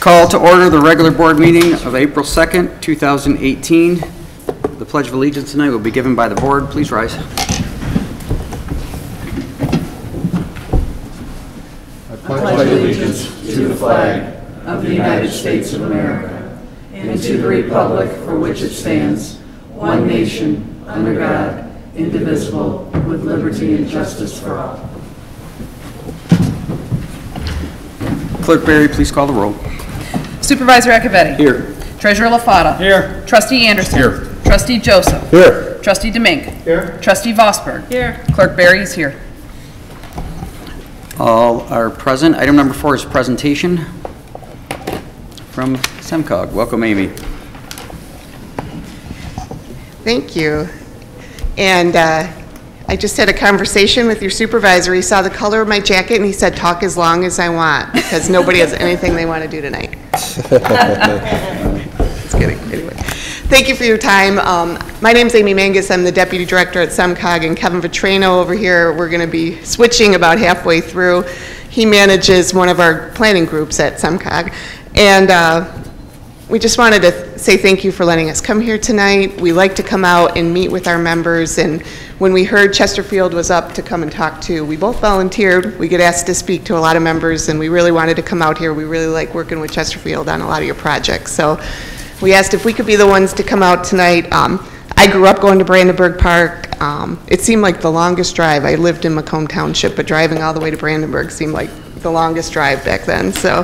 Call to order the regular board meeting of April 2nd, 2018. The Pledge of Allegiance tonight will be given by the board. Please rise. I pledge allegiance to the flag of the United States of America and to the republic for which it stands, one nation, under God, indivisible, with liberty and justice for all. Clerk Berry, please call the roll. Supervisor Echevetti. Here. Treasurer LaFata. Here. Trustee Anderson. Here. Trustee Joseph. Here. Trustee Demink. Here. Trustee Vosberg. Here. Clerk Berry is here. All are present. Item number 4 is presentation from SEMCOG. Welcome, Amy. Thank you. And I just had a conversation with your supervisor. He saw the color of my jacket and he said, talk as long as I want, because nobody has anything they want to do tonight. Just kidding. Anyway, thank you for your time. My name's Amy Mangus. I'm the Deputy Director at SEMCOG, and Kevin Vitrano over here, we're going to be switching about halfway through. He manages one of our planning groups at SEMCOG. And we just wanted to say thank you for letting us come here tonight. We like to come out and meet with our members, and when we heard Chesterfield was up to come and talk to, we both volunteered. We get asked to speak to a lot of members, and we really wanted to come out here. We really like working with Chesterfield on a lot of your projects. So we asked if we could be the ones to come out tonight. I grew up going to Brandenburg Park. It seemed like the longest drive. I lived in Macomb Township, but driving all the way to Brandenburg seemed like the longest drive back then. So,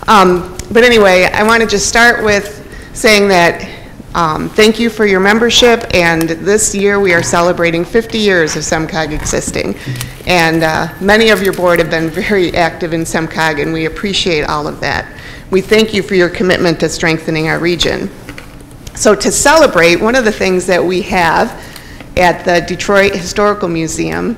but anyway, I want to just start with saying that thank you for your membership, and this year we are celebrating 50 years of SEMCOG existing. And many of your board have been very active in SEMCOG, and we appreciate all of that. We thank you for your commitment to strengthening our region. So to celebrate, one of the things that we have at the Detroit Historical Museum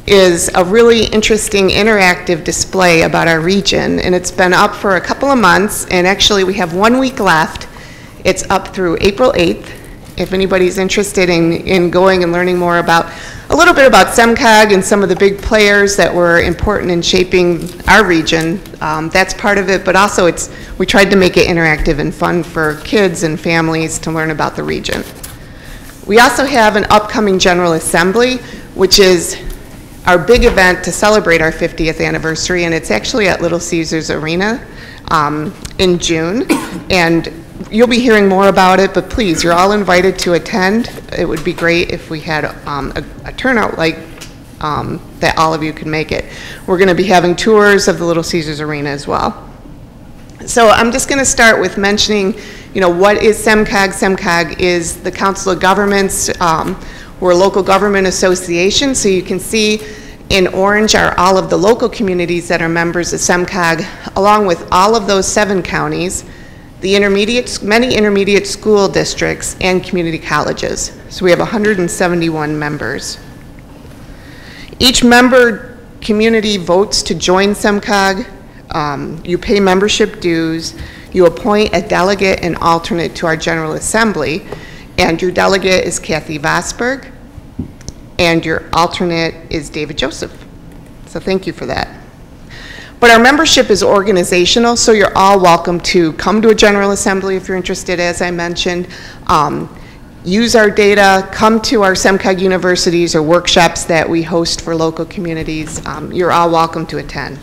is a really interesting interactive display about our region, and it's been up for a couple of months, and actually we have 1 week left. It's up through April 8th. If anybody's interested in going and learning more about a little bit about SEMCOG and some of the big players that were important in shaping our region, that's part of it, but also we tried to make it interactive and fun for kids and families to learn about the region. We also have an upcoming General Assembly, which is our big event to celebrate our 50th anniversary, and it's actually at Little Caesars Arena in June. And you'll be hearing more about it, but please, you're all invited to attend. It would be great if we had a turnout like that all of you could make it. We're going to be having tours of the Little Caesars Arena as well. So I'm just going to start with mentioning, what is SEMCOG? SEMCOG is the Council of Governments. We're a local government association, so you can see in orange are all of the local communities that are members of SEMCOG, along with all of those 7 counties, the many intermediate school districts, and community colleges. So we have 171 members. Each member community votes to join SEMCOG. You pay membership dues. You appoint a delegate and alternate to our General Assembly, and your delegate is Kathy Vosberg, and your alternate is David Joseph. So thank you for that. But our membership is organizational, so you're all welcome to come to a General Assembly if you're interested, as I mentioned. Use our data, come to our SEMCOG universities or workshops that we host for local communities. You're all welcome to attend.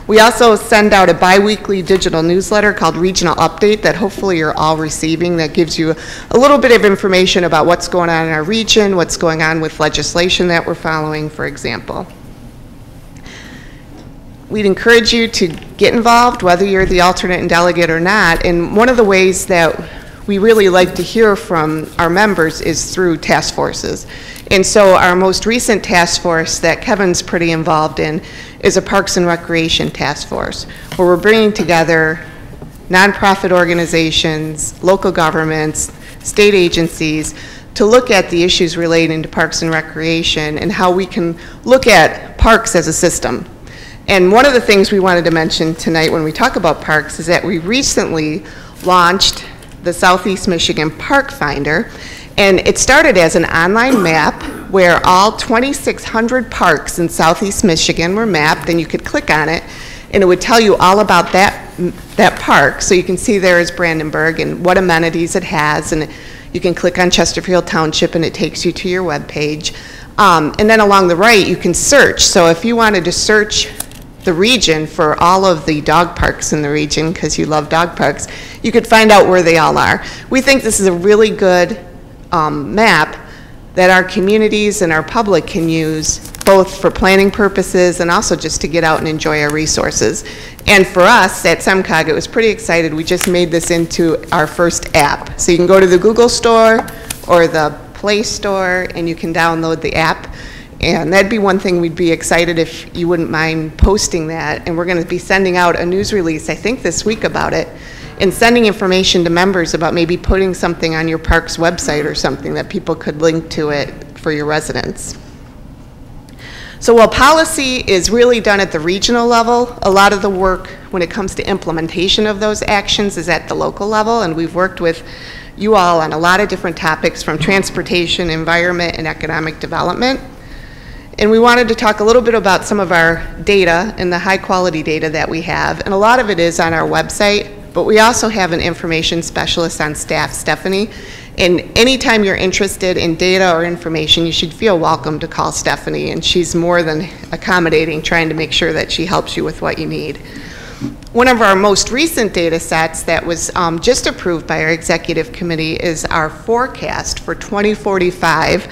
We also send out a bi-weekly digital newsletter called Regional Update that hopefully you're all receiving, that gives you a little bit of information about what's going on in our region, what's going on with legislation that we're following, for example. We'd encourage you to get involved, whether you're the alternate and delegate or not. And one of the ways that we really like to hear from our members is through task forces. And so our most recent task force that Kevin's pretty involved in is a Parks and Recreation task force, where we're bringing together nonprofit organizations, local governments, state agencies, to look at the issues relating to parks and recreation and how we can look at parks as a system. And one of the things we wanted to mention tonight when we talk about parks is that we recently launched the Southeast Michigan Park Finder, and it started as an online map where all 2,600 parks in Southeast Michigan were mapped, and you could click on it and it would tell you all about that park. So you can see there is Brandenburg and what amenities it has, and you can click on Chesterfield Township and it takes you to your web page. And then along the right, you can search. So if you wanted to search the region for all of the dog parks in the region, because you love dog parks, you could find out where they all are. We think this is a really good map that our communities and our public can use both for planning purposes and also just to get out and enjoy our resources. And for us at SEMCOG, it was pretty excited. We just made this into our first app. So you can go to the Google Store or the Play Store and you can download the app. And that'd be one thing we'd be excited if you wouldn't mind posting that. And we're going to be sending out a news release, I think this week, about it, and sending information to members about maybe putting something on your park's website or something that people could link to it for your residents. So while policy is really done at the regional level, a lot of the work when it comes to implementation of those actions is at the local level, and we've worked with you all on a lot of different topics from transportation, environment, and economic development. And we wanted to talk a little bit about some of our data and the high quality data that we have, and a lot of it is on our website, but we also have an information specialist on staff, Stephanie, and anytime you're interested in data or information, you should feel welcome to call Stephanie, and she's more than accommodating, trying to make sure that she helps you with what you need. One of our most recent data sets that was just approved by our executive committee is our forecast for 2045,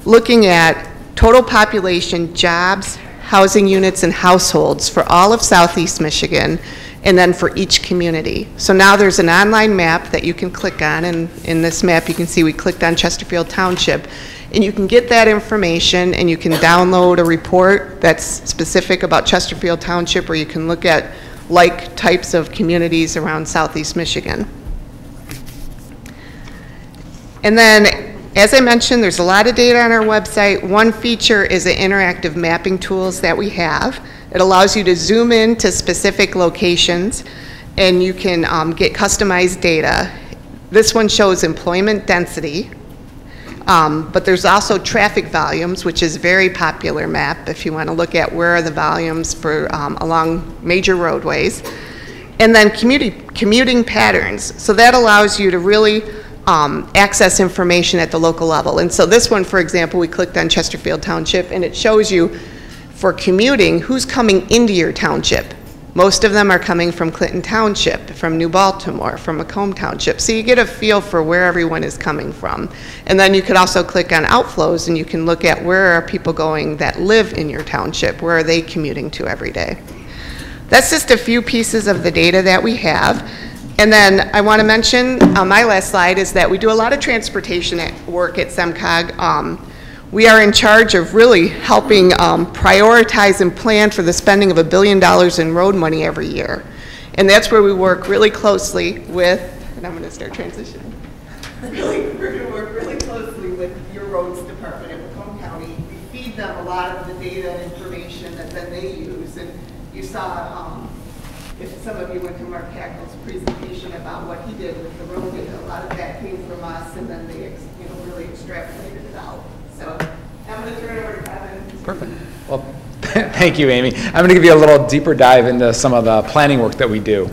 looking at total population, jobs, housing units, and households for all of Southeast Michigan, and then for each community. So now there's an online map that you can click on, and in this map you can see we clicked on Chesterfield Township, and you can get that information and you can download a report that's specific about Chesterfield Township, or you can look at like types of communities around Southeast Michigan. And then, as I mentioned, there's a lot of data on our website. One feature is the interactive mapping tools that we have. It allows you to zoom in to specific locations, and you can get customized data. This one shows employment density, but there's also traffic volumes, which is a very popular map if you want to look at where are the volumes for along major roadways. And then commuting patterns. So that allows you to really access information at the local level. And so this one, for example, we clicked on Chesterfield Township, and it shows you for commuting who's coming into your township. Most of them are coming from Clinton Township, from New Baltimore, from Macomb Township. So you get a feel for where everyone is coming from. And then you could also click on outflows, and you can look at where are people going that live in your township, where are they commuting to every day. That's just a few pieces of the data that we have. And then I want to mention on my last slide is that we do a lot of transportation work at SEMCOG. We are in charge of really helping prioritize and plan for the spending of $1 billion in road money every year. And that's where we work really closely with, and I'm going to start transitioning. We're going to work really closely with your roads department in Macomb County. We feed them a lot of the data and information that then they use. And you saw, if some of you went to Mark Hackle's presentation about what he did with the road data, a lot of that came from us, and then they really extrapolated it out. So I'm going to turn it over to Kevin. Perfect. Well, thank you, Amy. I'm going to give you a little deeper dive into some of the planning work that we do.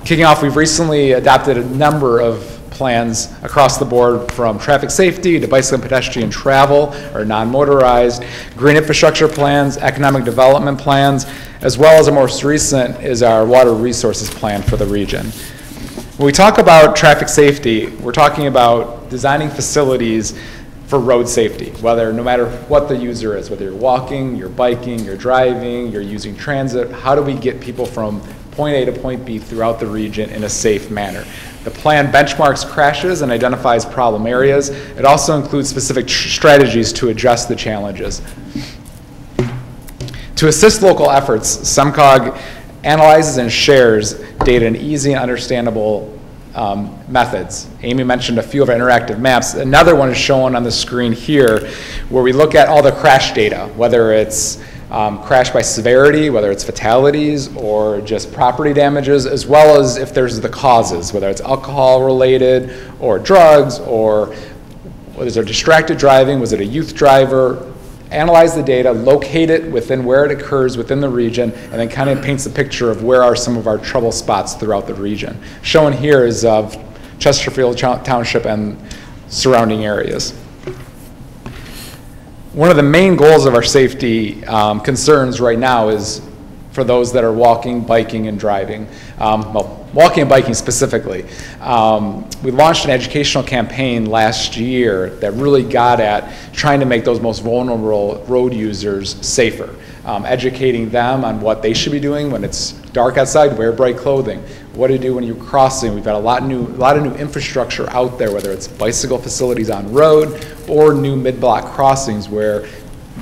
Kicking off, we've recently adopted a number of plans across the board, from traffic safety to bicycle and pedestrian travel or non-motorized, green infrastructure plans, economic development plans, as well as our most recent is our water resources plan for the region. When we talk about traffic safety, we're talking about designing facilities for road safety, no matter what the user is, whether you're walking, you're biking, you're driving, you're using transit. How do we get people from point A to point B throughout the region in a safe manner? The plan benchmarks crashes and identifies problem areas. It also includes specific strategies to address the challenges. To assist local efforts, SEMCOG analyzes and shares data in easy and understandable methods. Amy mentioned a few of our interactive maps. Another one is shown on the screen here, where we look at all the crash data, whether it's crash by severity, whether it's fatalities or just property damages, as well as if there's the causes, whether it's alcohol related or drugs, or was there distracted driving, was it a youth driver, analyze the data, locate it within where it occurs within the region, and then kind of paints a picture of where are some of our trouble spots throughout the region. Shown here is of Chesterfield Township and surrounding areas. One of the main goals of our safety concerns right now is for those that are walking, biking, and driving. Well, walking and biking specifically. We launched an educational campaign last year that really got at trying to make those most vulnerable road users safer. Educating them on what they should be doing when it's dark outside, wear bright clothing. What to do when you're crossing. We've got a lot of new infrastructure out there, whether it's bicycle facilities on road or new mid-block crossings where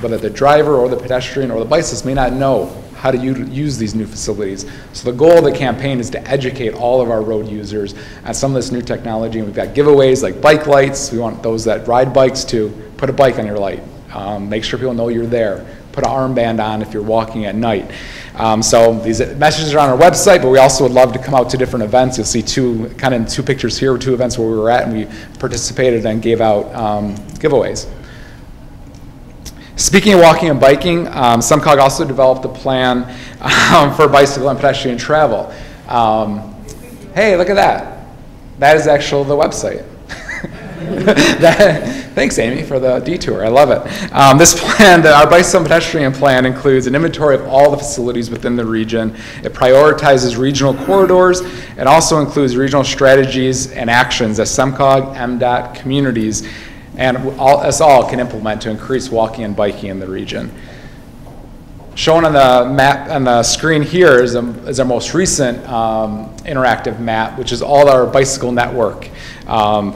whether the driver or the pedestrian or the bicyclist may not know how to use these new facilities. So the goal of the campaign is to educate all of our road users on some of this new technology. And we've got giveaways like bike lights. We want those that ride bikes to put a bike on your light. Make sure people know you're there. Put an armband on if you're walking at night. So these messages are on our website, but we also would love to come out to different events. You'll see two pictures here, 2 events where we were at, and we participated and gave out giveaways. Speaking of walking and biking, SEMCOG also developed a plan for bicycle and pedestrian travel. Hey, look at that. That is actually the website. Thanks, Amy, for the detour. I love it. This plan, our bicycle and pedestrian plan, includes an inventory of all the facilities within the region. It prioritizes regional corridors. It also includes regional strategies and actions that SEMCOG, MDOT, communities, and us all can implement to increase walking and biking in the region. Shown on the map on the screen here is our most recent interactive map, which is all our bicycle network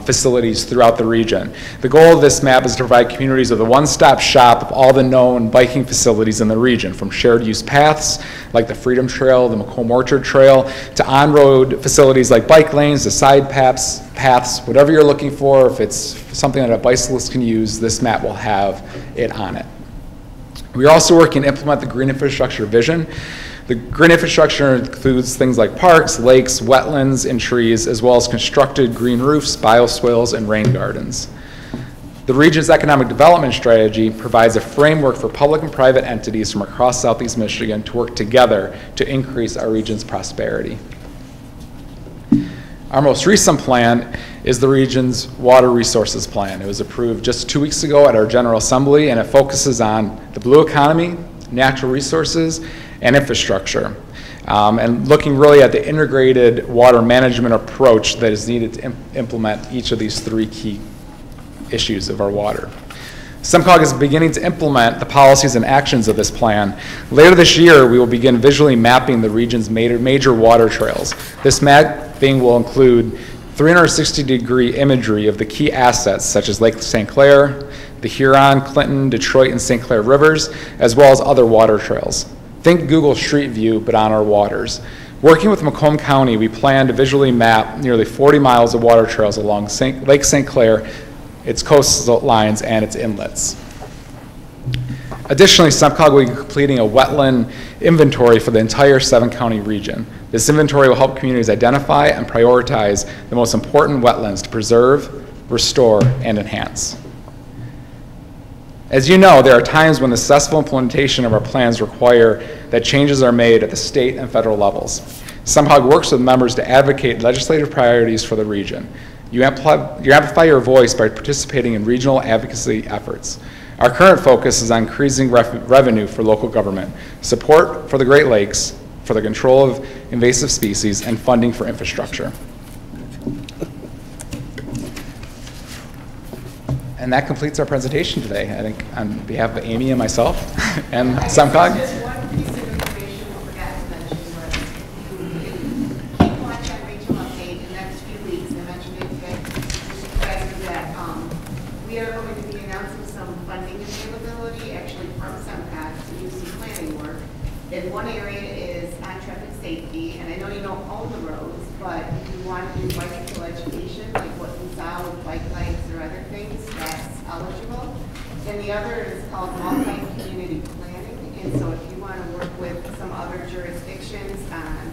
facilities throughout the region. The goal of this map is to provide communities with a one-stop shop of all the known biking facilities in the region, from shared use paths like the Freedom Trail, the Macomb Orchard Trail, to on-road facilities like bike lanes, to side paths, whatever you're looking for. If it's something that a bicyclist can use, this map will have it on it. We are also working to implement the green infrastructure vision. The green infrastructure includes things like parks, lakes, wetlands, and trees, as well as constructed green roofs, bioswales, and rain gardens. The region's economic development strategy provides a framework for public and private entities from across Southeast Michigan to work together to increase our region's prosperity. Our most recent plan is the region's water resources plan. It was approved just 2 weeks ago at our General Assembly, and it focuses on the blue economy, natural resources, and infrastructure, and looking really at the integrated water management approach that is needed to implement each of these 3 key issues of our water. SEMCOG is beginning to implement the policies and actions of this plan. Later this year, we will begin visually mapping the region's major water trails. This mapping will include 360-degree imagery of the key assets such as Lake St. Clair, the Huron, Clinton, Detroit, and St. Clair rivers, as well as other water trails. Think Google Street View, but on our waters. Working with Macomb County, we plan to visually map nearly 40 miles of water trails along Lake St. Clair, its coastlines, and its inlets. Additionally, SEMCOG will be completing a wetland inventory for the entire 7-county region. This inventory will help communities identify and prioritize the most important wetlands to preserve, restore, and enhance. As you know, there are times when the successful implementation of our plans require that changes are made at the state and federal levels. SEMCOG works with members to advocate legislative priorities for the region. You amplify your voice by participating in regional advocacy efforts. Our current focus is on increasing revenue for local government, support for the Great Lakes, for the control of invasive species, and funding for infrastructure. And that completes our presentation today, I think, on behalf of Amy and myself and SEMCOG. Just one piece of information I forgot to mention was if you watch our regional update in the next few weeks, I mentioned it today, just that we are going to be announcing some funding availability actually from SEMCOG to do some planning work. And one area is on traffic safety, and I know you don't own the roads, but if you want to do bicycle education, like what we saw with bike lights or other things, that's eligible. And the other is called multi-community planning. And so if you want to work with some other jurisdictions on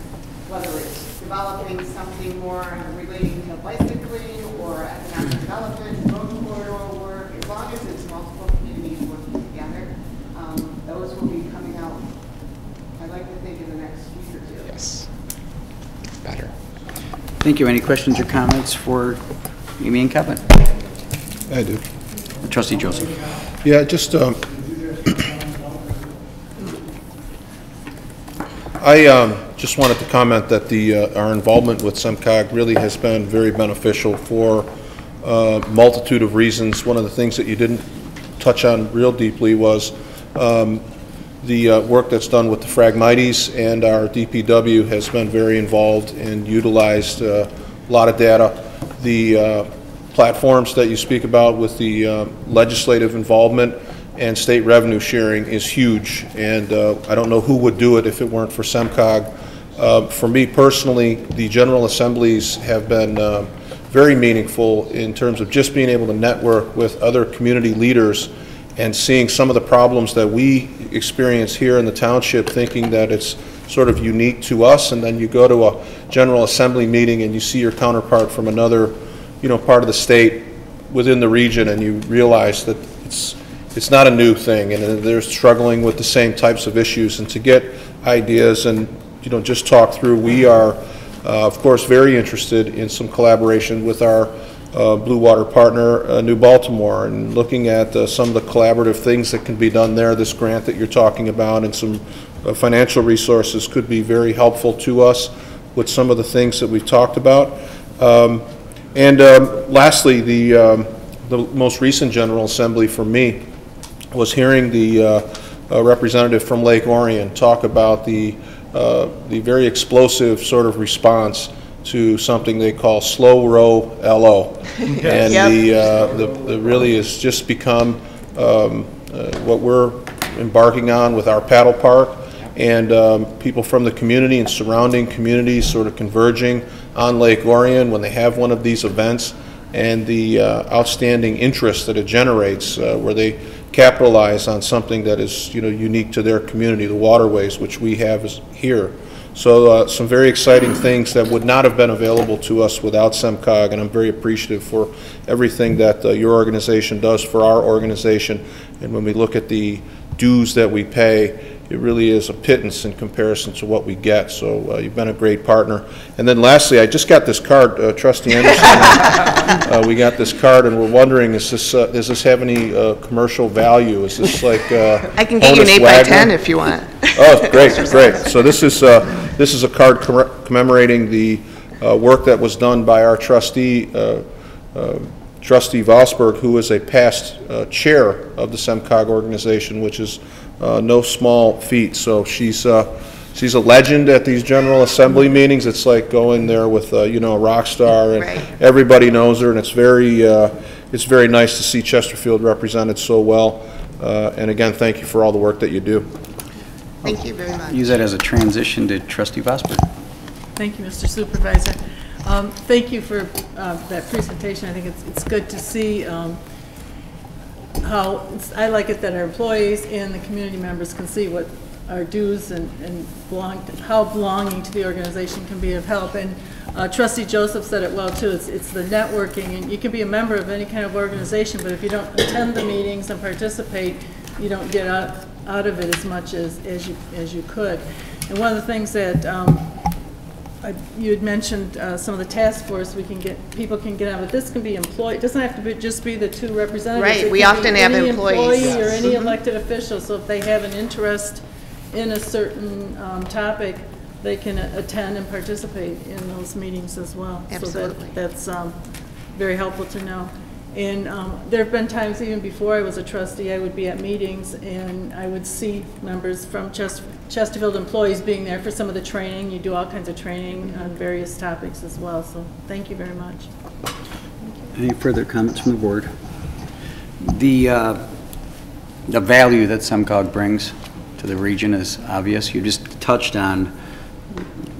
whether it's developing something more relating to bicycling or economic development, road corridor work, as long as it's multiple communities working together, I'd like to think in the next week or two. Yes. Better. Thank you. Any questions or comments for Amy and Kevin? I do. Trustee Joseph. Yeah, just, I just wanted to comment that our involvement with SEMCOG really has been very beneficial for a multitude of reasons. One of the things that you didn't touch on real deeply was the work that's done with the Phragmites, and our DPW has been very involved and utilized a lot of data. The platforms that you speak about with the legislative involvement and state revenue sharing is huge, and I don't know who would do it if it weren't for SEMCOG. For me personally, the General Assemblies have been very meaningful in terms of just being able to network with other community leaders and seeing some of the problems that we experience here in the township, thinking that it's sort of unique to us, and then you go to a General Assembly meeting and you see your counterpart from another, part of the state within the region, and you realize that it's not a new thing, and they're struggling with the same types of issues, and to get ideas and just talk through. We are of course very interested in some collaboration with our Blue Water partner, New Baltimore, and looking at some of the collaborative things that can be done there. This grant that you're talking about and some financial resources could be very helpful to us with some of the things that we've talked about. Lastly, the most recent General Assembly for me was hearing the representative from Lake Orion talk about the very explosive sort of response to something they call slow row LO, and the really has just become what we're embarking on with our paddle park, and people from the community and surrounding communities sort of converging on Lake Orion when they have one of these events, and the outstanding interest that it generates where they capitalize on something that is unique to their community, the waterways, which we have here. So some very exciting things that would not have been available to us without SEMCOG, and I'm very appreciative for everything that your organization does for our organization. And when we look at the dues that we pay, it really is a pittance in comparison to what we get. So you've been a great partner. And then lastly, I just got this card, Trustee Anderson. We got this card, and we're wondering, does this have any commercial value? Is this like I can get you an 8x10 if you want. Oh, great, great. So this is a card commemorating the work that was done by our trustee, Trustee Vosberg, who is a past chair of the SEMCOG organization, which is no small feat. So she's a legend at these General Assembly meetings. It's like going there with a rock star, and everybody knows her, and it's very nice to see Chesterfield represented so well. And again, thank you for all the work that you do. Thank you very much. Use that as a transition to Trustee Vosberg. Thank you, Mr. Supervisor. Thank you for that presentation. I think it's good to see how, I like it that our employees and the community members can see what our dues and how belonging to the organization can be of help. And Trustee Joseph said it well too, it's the networking, and you can be a member of any kind of organization, but if you don't attend the meetings and participate, you don't get out of it as much as you could. And one of the things that you had mentioned, some of the task force people can get on, but this can be employed. It doesn't have to be just be the two representatives. Right, we often have employees. Employee or any elected official. So if they have an interest in a certain topic, they can attend and participate in those meetings as well. Absolutely. So that's very helpful to know. And there have been times, even before I was a trustee, I would be at meetings and I would see members from Chesterfield employees being there for some of the training. You do all kinds of training on various topics as well. So thank you very much. Any further comments from the board? The value that SEMCOG brings to the region is obvious. You just touched on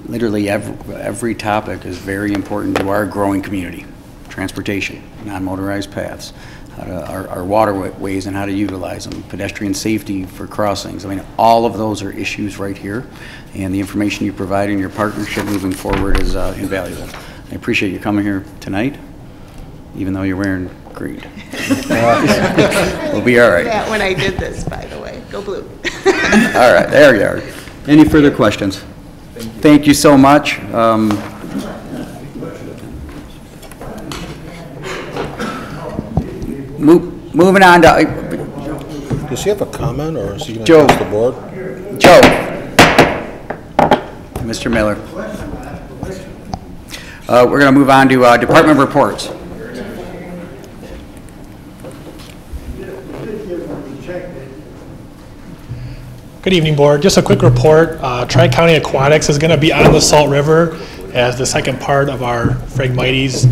literally every topic is very important to our growing community. Transportation, non-motorized paths, our waterways and how to utilize them, pedestrian safety for crossings. I mean, all of those are issues right here, and the information you provide in your partnership moving forward is invaluable. I appreciate you coming here tonight, even though you're wearing green. We'll be all right. That when I did this, by the way. Go blue. All right, there you are. Any further questions? Thank you so much. Moving on to, Does he have a comment, or is he going to Joe. address the board? Joe. Mr. Miller. We're going to move on to department reports. Good evening, Board. Just a quick report. Tri-County Aquatics is going to be on the Salt River as the second part of our Phragmites.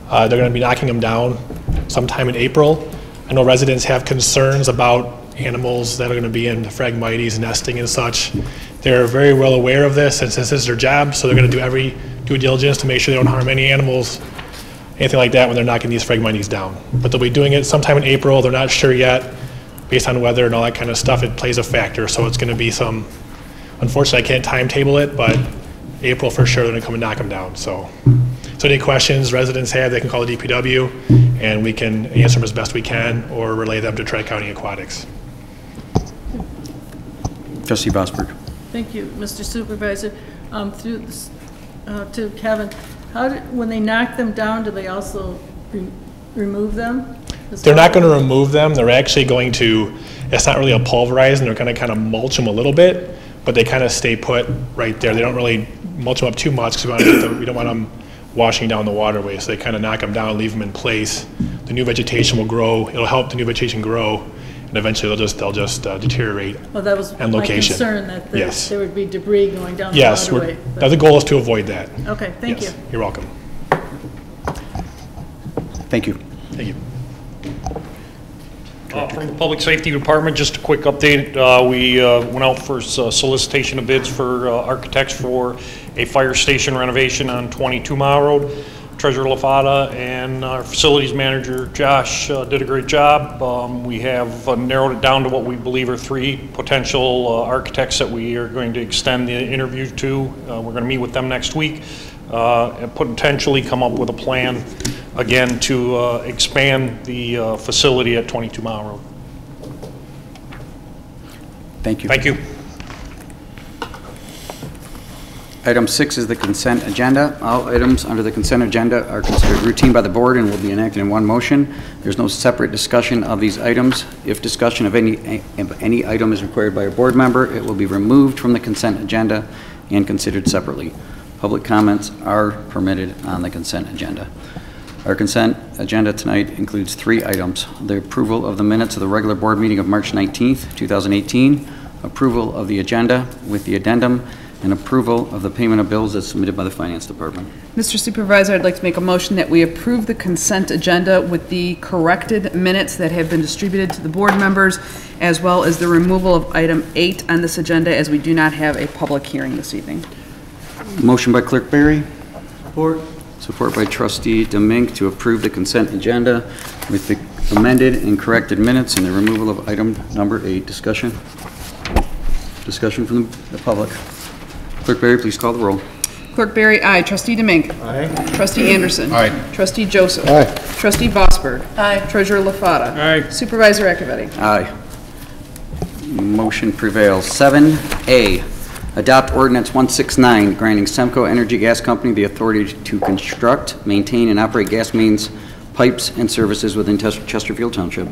They're going to be knocking them down sometime in April. I know residents have concerns about animals that are going to be in the Phragmites, nesting and such. They're very well aware of this, and since this is their job, so they're going to do every due diligence to make sure they don't harm any animals, anything like that when they're knocking these Phragmites down. But they'll be doing it sometime in April. They're not sure yet. Based on weather and all that kind of stuff, it plays a factor. So it's going to be some, unfortunately, I can't timetable it, but April for sure, they're going to come and knock them down. So any questions residents have, they can call the DPW, and we can answer them as best we can or relay them to Tri-County Aquatics. Trustee Vosberg. Thank you, Mr. Supervisor. Through this, to Kevin, when they knock them down, do they also remove them? They're not going to remove them. They're actually going to, it's not really a pulverizing, they're going to kind of mulch them a little bit, but they kind of stay put right there. They don't really mulch them up too much because we don't want them washing down the waterway. So they kind of knock them down, leave them in place. The new vegetation will grow. It'll help the new vegetation grow, and eventually they'll just deteriorate. Well, that was and my location. concern, that Yes. there would be debris going down Yes, the waterway. the goal is to avoid that. Okay, thank Yes, you. You're welcome. Thank you. Thank you. From the Public Safety Department, just a quick update. We went out for solicitation of bids for architects for a fire station renovation on 22 Mile Road. Treasurer LaFata and our facilities manager, Josh, did a great job. We have narrowed it down to what we believe are 3 potential architects that we are going to extend the interview to. We're going to meet with them next week and potentially come up with a plan again to expand the facility at 22 Mile Road. Thank you. Thank you. Item 6 is the consent agenda. All items under the consent agenda are considered routine by the board and will be enacted in one motion. There's no separate discussion of these items. If discussion of any item is required by a board member, it will be removed from the consent agenda and considered separately. Public comments are permitted on the consent agenda. Our consent agenda tonight includes 3 items: the approval of the minutes of the regular board meeting of March 19th, 2018, approval of the agenda with the addendum, and approval of the payment of bills as submitted by the Finance Department. Mr. Supervisor, I'd like to make a motion that we approve the consent agenda with the corrected minutes that have been distributed to the board members, as well as the removal of item 8 on this agenda, as we do not have a public hearing this evening. Motion by Clerk Berry. Support. Support by Trustee Demink to approve the consent agenda with the amended and corrected minutes and the removal of item number 8. Discussion? Discussion from the public. Clerk Berry, please call the roll. Clerk Berry, aye. Trustee Demink. Aye. Trustee Anderson. Aye. Trustee Joseph. Aye. Trustee Vosberg. Aye. Treasurer LaFata. Aye. Supervisor Akavetti. Aye. Motion prevails. 7A, adopt ordinance 169, granting Semco Energy Gas Company the authority to construct, maintain, and operate gas mains, pipes, and services within Chesterfield Township.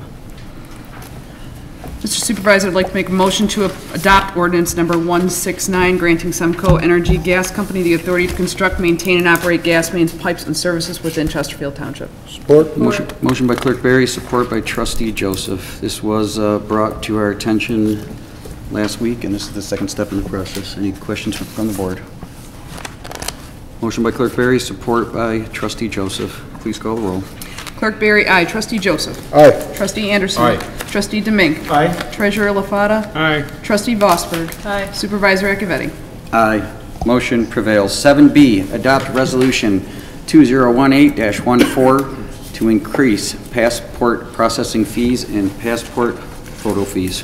Mr. Supervisor, I'd like to make a motion to adopt ordinance number 169, granting Semco Energy Gas Company the authority to construct, maintain, and operate gas mains, pipes, and services within Chesterfield Township. Support. Motion by Clerk Berry, support by Trustee Joseph. This was brought to our attention last week, and this is the second step in the process. Any questions from the board? Motion by Clerk Berry, support by Trustee Joseph. Please call the roll. Clerk Berry, aye. Trustee Joseph. Aye. Trustee Anderson. Aye. Trustee Demink. Aye. Treasurer LaFata. Aye. Trustee Vosberg. Aye. Supervisor Akavetti. Aye. Motion prevails. 7B, adopt resolution 2018-14 to increase passport processing fees and passport photo fees.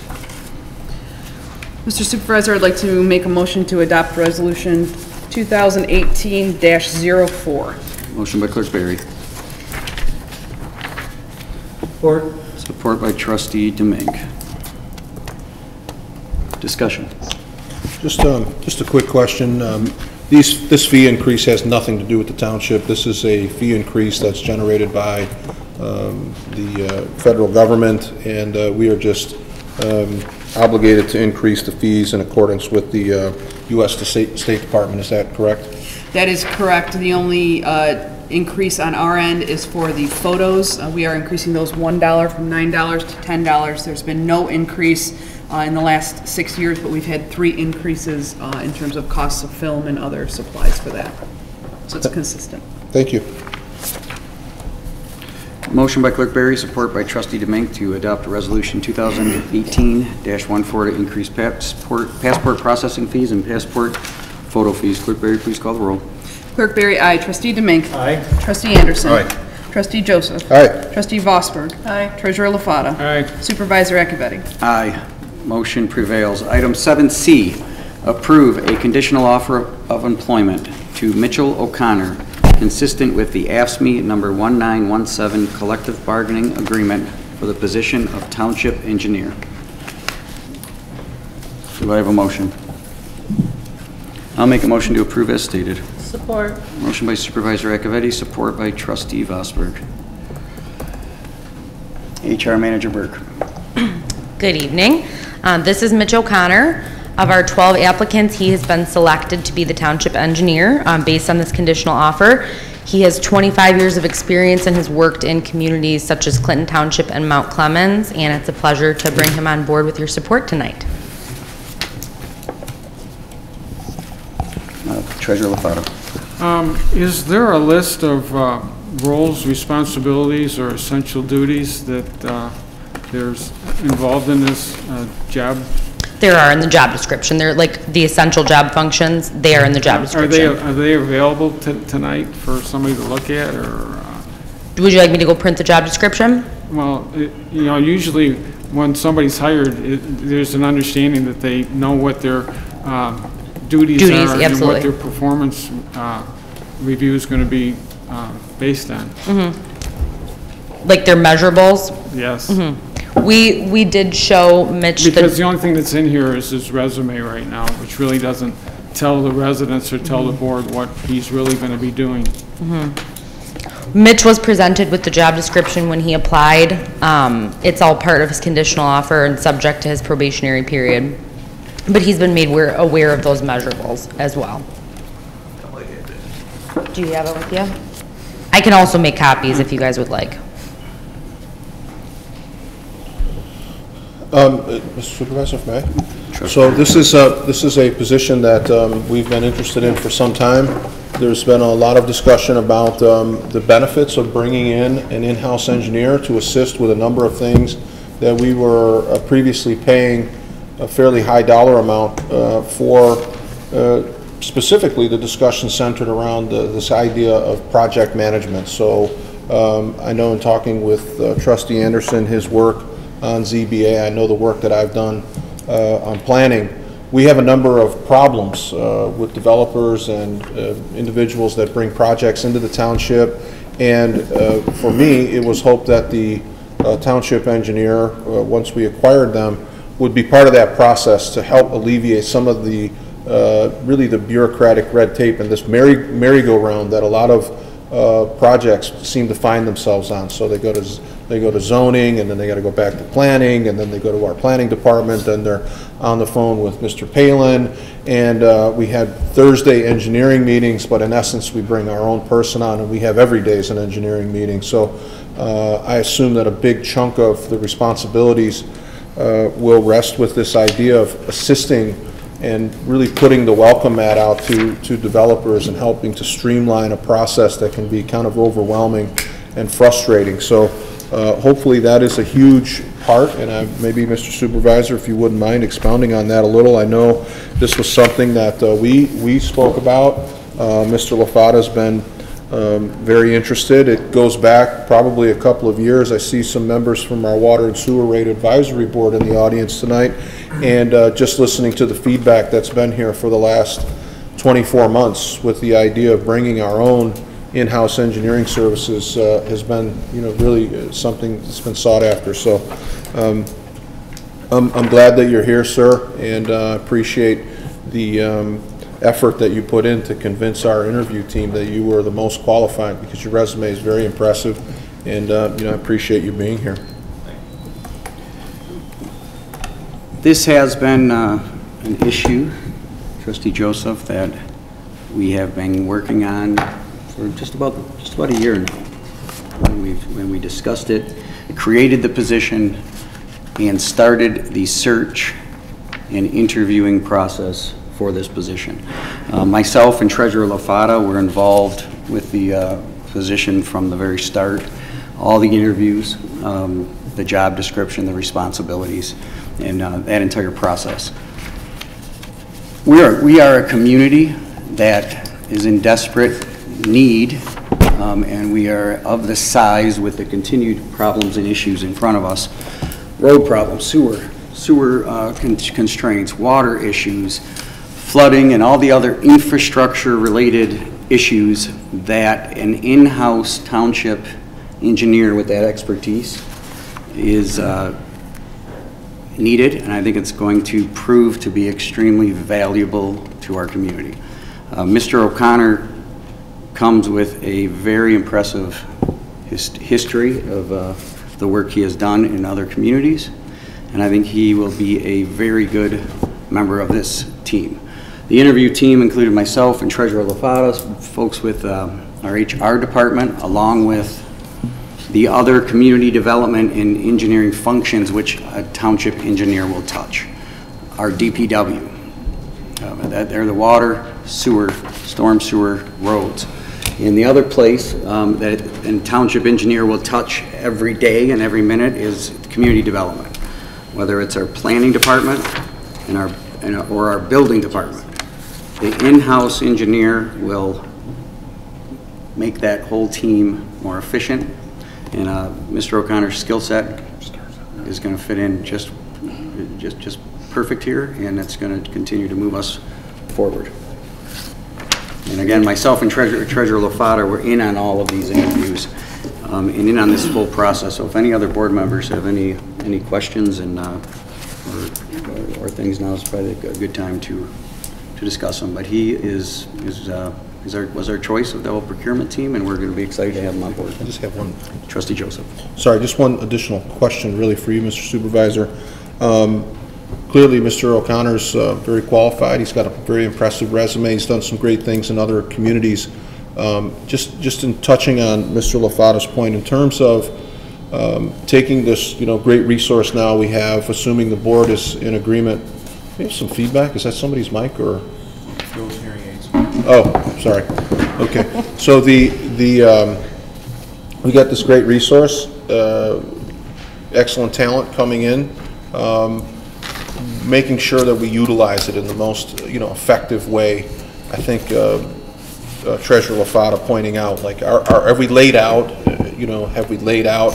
Mr. Supervisor, I'd like to make a motion to adopt resolution 2018-04. Motion by Clerk Berry. Support. Support by Trustee Demink. Discussion. Just a quick question. This fee increase has nothing to do with the township. This is a fee increase that's generated by the federal government, and we are just obligated to increase the fees in accordance with the U.S. State Department. Is that correct? That is correct. The only increase on our end is for the photos. We are increasing those $1 from $9 to $10. There's been no increase in the last 6 years, but we've had 3 increases in terms of costs of film and other supplies for that. So it's consistent. Thank you. Motion by Clerk Berry, support by Trustee Demink to adopt a resolution 2018-14 to increase passport processing fees and passport photo fees. Clerk Berry, please call the roll. Clerk Berry, aye. Trustee Demink. Aye. Trustee Anderson. Aye. Trustee Joseph. Aye. Trustee Vosberg. Aye. Treasurer LaFata. Aye. Supervisor Akavetti. Aye. Motion prevails. Item 7C, approve a conditional offer of employment to Mitchell O'Connor, consistent with the AFSCME number 1917 collective bargaining agreement for the position of Township Engineer. Do I have a motion? I'll make a motion to approve as stated. Support. Motion by Supervisor Akavetti, support by Trustee Vosberg. HR Manager Burke. Good evening. This is Mitch O'Connor. Of our 12 applicants, he has been selected to be the township engineer based on this conditional offer. He has 25 years of experience and has worked in communities such as Clinton Township and Mount Clemens, and it's a pleasure to bring him on board with your support tonight. Treasurer LaFata. Is there a list of roles, responsibilities, or essential duties that there's involved in this job? There are in the job description. They're like the essential job functions. They are in the job description. Are they available tonight for somebody to look at, or? Would you like me to go print the job description? Well, you know, usually when somebody's hired, there's an understanding that they know what their duties are absolutely. and what their performance review is going to be based on. Mm-hmm. Like their measurables? Yes. Mm-hmm. We did show Mitch because the only thing that's in here is his resume right now, which really doesn't tell the residents or tell the board what he's really going to be doing. Mm-hmm. Mitch was presented with the job description when he applied. It's all part of his conditional offer and subject to his probationary period. But he's been made aware of those measurables as well. Do you have it with you? I can also make copies if you guys would like. Mr. Supervisor, if I may? Sure. So this is a position that we've been interested in for some time. There's been a lot of discussion about the benefits of bringing in an in-house engineer to assist with a number of things that we were previously paying a fairly high dollar amount for. Specifically, the discussion centered around this idea of project management. So I know in talking with Trustee Anderson, his work on ZBA, I know the work that I've done on planning. We have a number of problems with developers and individuals that bring projects into the township. And for me, it was hoped that the township engineer, once we acquired them, would be part of that process to help alleviate some of the really the bureaucratic red tape and this merry-go-round that a lot of projects seem to find themselves on. So they go to zoning, and then they got to go back to planning, and then they go to our planning department, and they're on the phone with Mr. Palin. And we had Thursday engineering meetings, but in essence we bring our own person on, and we have every day as an engineering meeting. So I assume that a big chunk of the responsibilities will rest with this idea of assisting and really putting the welcome mat out to developers and helping to streamline a process that can be kind of overwhelming and frustrating. So hopefully that is a huge part, and maybe Mr. Supervisor, if you wouldn't mind expounding on that a little. I know this was something that we spoke about. Mr. LaFata's been very interested. It goes back probably a couple of years. I see some members from our Water and Sewer Rate Advisory Board in the audience tonight, and just listening to the feedback that's been here for the last 24 months with the idea of bringing our own in-house engineering services has been, really something that's been sought after. So I'm glad that you're here, sir, and appreciate effort that you put in to convince our interview team that you were the most qualified, because your resume is very impressive, and I appreciate you being here. This has been an issue, Trustee Joseph, that we have been working on for just about a year now. When we discussed it, created the position, and started the search and interviewing process for this position. Myself and Treasurer LaFata were involved with the position from the very start. All the interviews, the job description, the responsibilities, and that entire process. We are a community that is in desperate need, and we are of the size with the continued problems and issues in front of us. Road problems, sewer constraints, water issues, flooding, and all the other infrastructure-related issues that an in-house township engineer with that expertise is needed, and I think it's going to prove to be extremely valuable to our community. Mr. O'Connor comes with a very impressive history of the work he has done in other communities, and I think he will be a very good member of this team. The interview team included myself and Treasurer LaFata, folks with our HR department, along with the other community development and engineering functions which a township engineer will touch. Our DPW, they're the water, sewer, storm sewer, roads. And the other place that a township engineer will touch every day and every minute is community development, whether it's our planning department or our building department. The in-house engineer will make that whole team more efficient, and Mr. O'Connor's skill set is going to fit in just perfect here, and it's going to continue to move us forward. And again, myself and Treasurer LaFata were in on all of these interviews and in on this whole process. So if any other board members have any questions and or things, now is probably a good time to discuss them. But he was our choice of the whole procurement team, and we're going to be excited to have him on board. I just have one. Trustee Joseph. Sorry, just one additional question really for you, Mr. Supervisor. Clearly, Mr. O'Connor's very qualified. He's got a very impressive resume. He's done some great things in other communities. Just in touching on Mr. LaFata's point, in terms of taking this, great resource now we have, assuming the board is in agreement. We have some feedback. Is that somebody's mic or? Those hearing aids. Oh, sorry. Okay. So we got this great resource, excellent talent coming in. Making sure that we utilize it in the most, effective way. I think Treasurer LaFata pointing out, like, have we laid out, have we laid out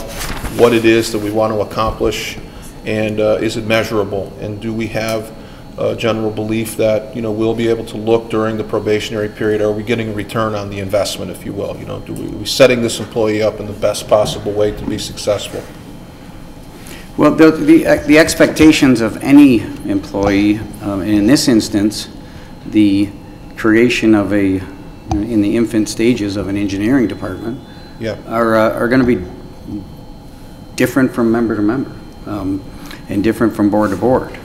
what it is that we want to accomplish, and is it measurable? And do we have a general belief that, we'll be able to look during the probationary period? Are we getting a return on the investment, if you will? Are we setting this employee up in the best possible way to be successful? Well, the expectations of any employee, and in this instance, the creation of in the infant stages of an engineering department, are going to be different from member to member, and different from board to board.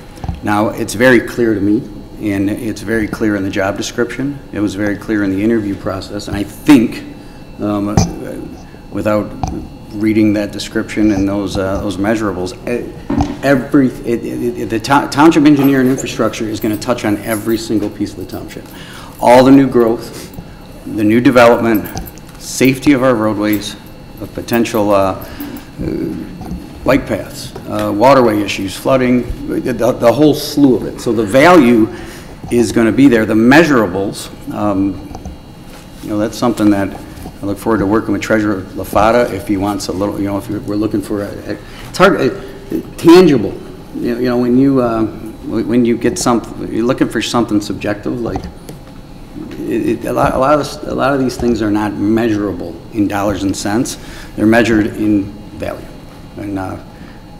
Now, it's very clear to me, and it's very clear in the job description. It was very clear in the interview process, and I think, without reading that description and those measurables, the township engineer and infrastructure is going to touch on every single piece of the township. All the new growth, the new development, safety of our roadways, of potential bike paths, waterway issues, flooding, the whole slew of it. So the value is going to be there. The measurables, that's something that I look forward to working with Treasurer LaFata if he wants a little, if we're looking for it's hard, tangible. When you get something, you're looking for something subjective, like a lot of these things are not measurable in dollars and cents. They're measured in value, and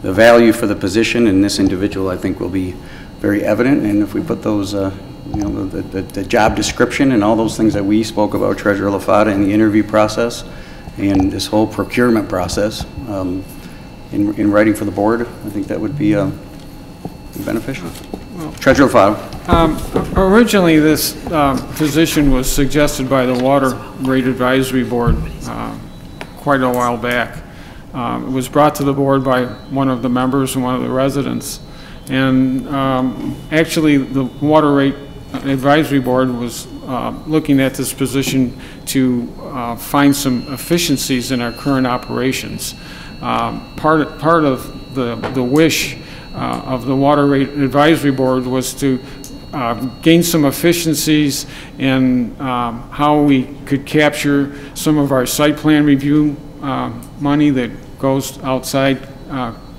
the value for the position in this individual, I think, will be very evident. And if we put those you know, the job description and all those things that we spoke about, Treasurer LaFata, in the interview process and this whole procurement process, in writing for the board, I think that would be beneficial. Treasurer LaFata. Originally, this position was suggested by the Water Rate Advisory Board quite a while back. It was brought to the board by one of the members and one of the residents. And actually, the Water Rate Advisory Board was looking at this position to find some efficiencies in our current operations. Part of the wish of the Water Rate Advisory Board was to gain some efficiencies in how we could capture some of our site plan review money that goes outside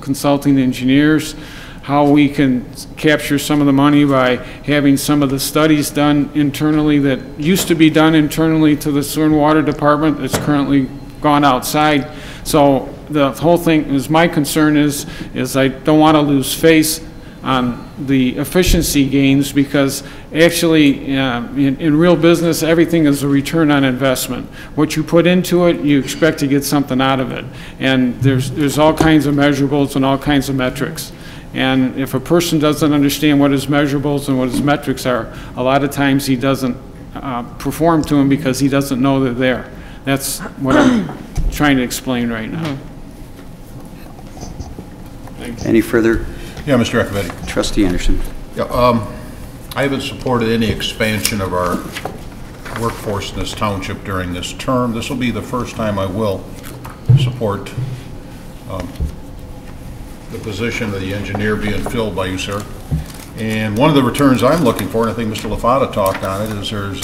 consulting engineers, how we can capture some of the money by having some of the studies done internally that used to be done internally to the Sewer and Water Department that's currently gone outside. So the whole thing is, my concern is I don't want to lose face on the efficiency gains, because actually in real business, everything is a return on investment. What you put into it, you expect to get something out of it. And there's all kinds of measurables and all kinds of metrics. And if a person doesn't understand what his measurables and what his metrics are, a lot of times he doesn't perform to them because he doesn't know they're there. That's what I'm trying to explain right now. Any further? Yeah, Mr. Accavetti. Trustee Anderson. Yeah, I haven't supported any expansion of our workforce in this township during this term. This will be the first time I will support the position of the engineer being filled by you, sir. And one of the returns I'm looking for, and I think Mr. LaFata talked on it, is there's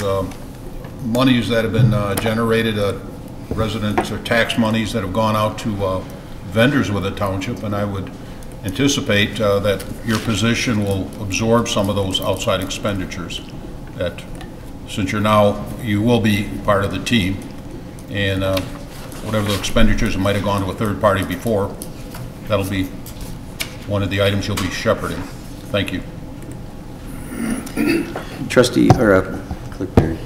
monies that have been generated, resident or tax monies that have gone out to vendors with the township, and I would anticipate that your position will absorb some of those outside expenditures, that since you will be part of the team, and whatever the expenditures that might have gone to a third party before, that'll be one of the items you'll be shepherding. Thank you. Trustee, or Clerk Perry.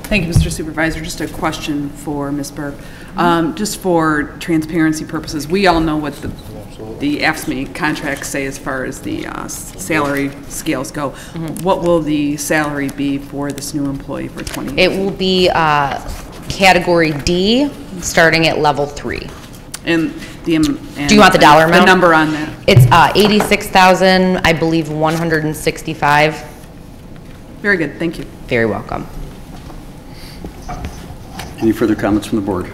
Thank you, Mr. Supervisor. Just a question for Ms. Burke. Just for transparency purposes, we all know what the AFSCME contracts say as far as the salary scales go. What will the salary be for this new employee for 2018? It will be category D, starting at level 3. And do you want the dollar amount? The number on that? It's 86,000, I believe 165. Very good, thank you. Very welcome. Any further comments from the board?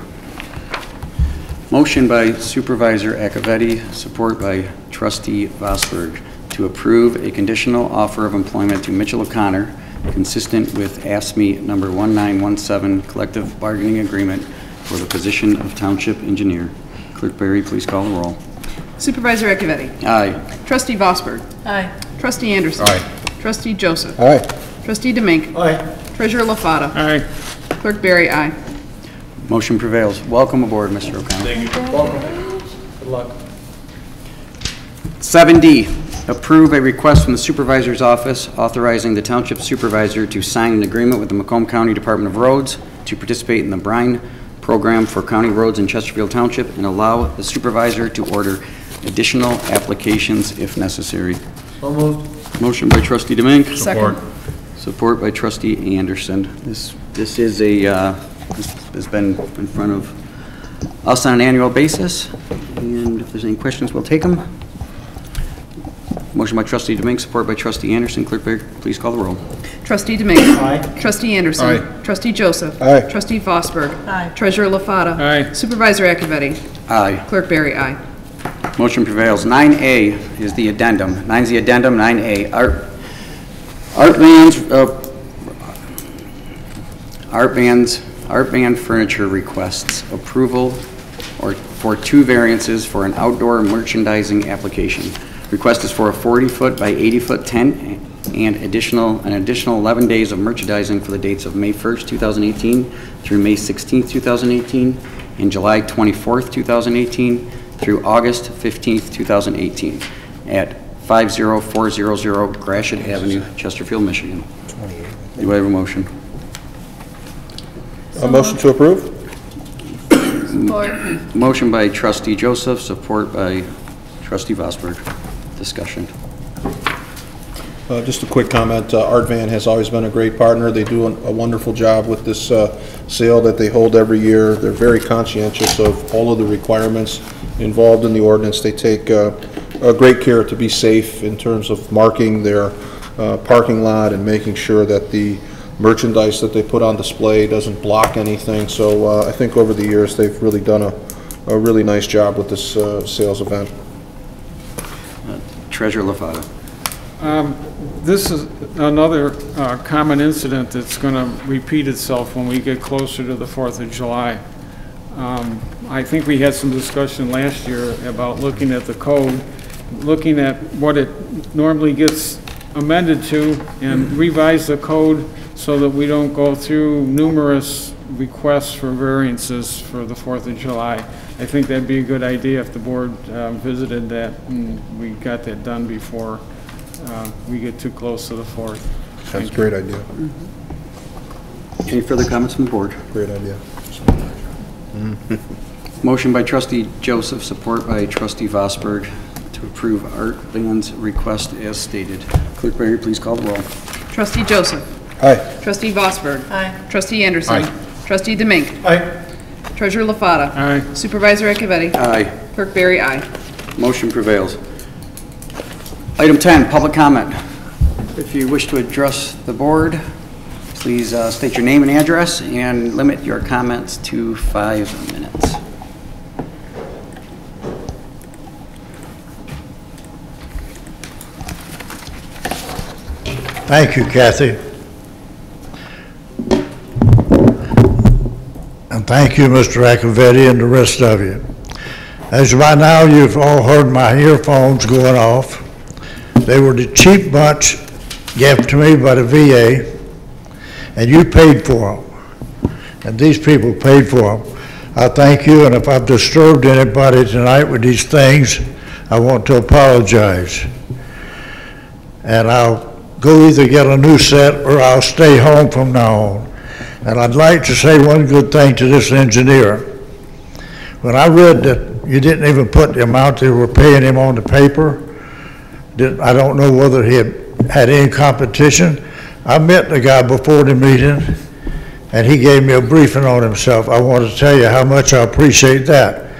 Motion by Supervisor Accavetti, support by Trustee Vosberg, to approve a conditional offer of employment to Mitchell O'Connor, consistent with AFSCME number 1917 collective bargaining agreement for the position of Township Engineer. Clerk Berry, please call the roll. Supervisor Accavetti. Aye. Trustee Vosberg. Aye. Trustee Anderson. Aye. Trustee Joseph. Aye. Trustee Demink. Aye. Treasurer LaFata. Aye. Clerk Berry, aye. Motion prevails. Welcome aboard, Mr. O'Connor. Thank you. Welcome. Good luck. 7D, approve a request from the Supervisor's Office authorizing the Township Supervisor to sign an agreement with the Macomb County Department of Roads to participate in the brine program for county roads in Chesterfield Township and allow the Supervisor to order additional applications if necessary. So moved. Motion by Trustee Demink. Support. Support by Trustee Anderson. This is this has been in front of us on an annual basis, and if there's any questions, we'll take them. Motion by Trustee Demink, support by Trustee Anderson. Clerk Berry, please call the roll. Trustee Demink. Aye. Trustee Anderson. Aye. Trustee Joseph. Aye. Trustee Vosberg. Aye. Treasurer LaFata. Aye. Supervisor Accavetti. Aye. Clerk Berry, aye. Motion prevails. 9A is the addendum. 9's the addendum. 9A, Art band furniture requests approval for 2 variances for an outdoor merchandising application. Request is for a 40-foot by 80-foot tent and an additional 11 days of merchandising for the dates of May 1st, 2018 through May 16th, 2018 and July 24th, 2018 through August 15th, 2018 at 50400 Gratiot Avenue, Chesterfield, Michigan. Do I have a motion? A motion to approve? Support. Motion by trustee Joseph, support by trustee Vosberg. Discussion. Just a quick comment. Art Van has always been a great partner. They do a wonderful job with this sale that they hold every year. They're very conscientious of all of the requirements involved in the ordinance. They take great care to be safe in terms of marking their parking lot and making sure that the merchandise that they put on display doesn't block anything. So I think over the years they've really done a really nice job with this sales event. Treasurer LaFata. This is another common incident that's going to repeat itself when we get closer to the 4th of July. I think we had some discussion last year about looking at the code, looking at what it normally gets amended to, and revise the code so that we don't go through numerous requests for variances for the 4th of July. I think that'd be a good idea if the board visited that and we got that done before we get too close to the 4th. That's a great idea. Any further comments from the board? Great idea. Motion by trustee Joseph, support by trustee Vosberg to approve Art Van's request as stated. Clerk Barry, please call the roll. Trustee Joseph. Aye. Trustee Vosberg. Aye. Trustee Anderson. Aye. Trustee Demink. Aye. Treasurer LaFata. Aye. Supervisor Echevetti. Aye. Clerk Barry, aye. Motion prevails. Item 10, public comment. If you wish to address the board, please state your name and address and limit your comments to 5 minutes. Thank you, Kathy. And thank you, Mr. Echevetti, and the rest of you. As by now you've all heard my earphones going off. They were the cheap bunch given to me by the VA, and you paid for them. And these people paid for them. I thank you, and if I've disturbed anybody tonight with these things, I want to apologize. And I'll go either get a new set or I'll stay home from now on. And I'd like to say one good thing to this engineer. When I read that you didn't even put the amount they were paying him on the paper, I don't know whether he had any competition. I met the guy before the meeting, and he gave me a briefing on himself. I want to tell you how much I appreciate that.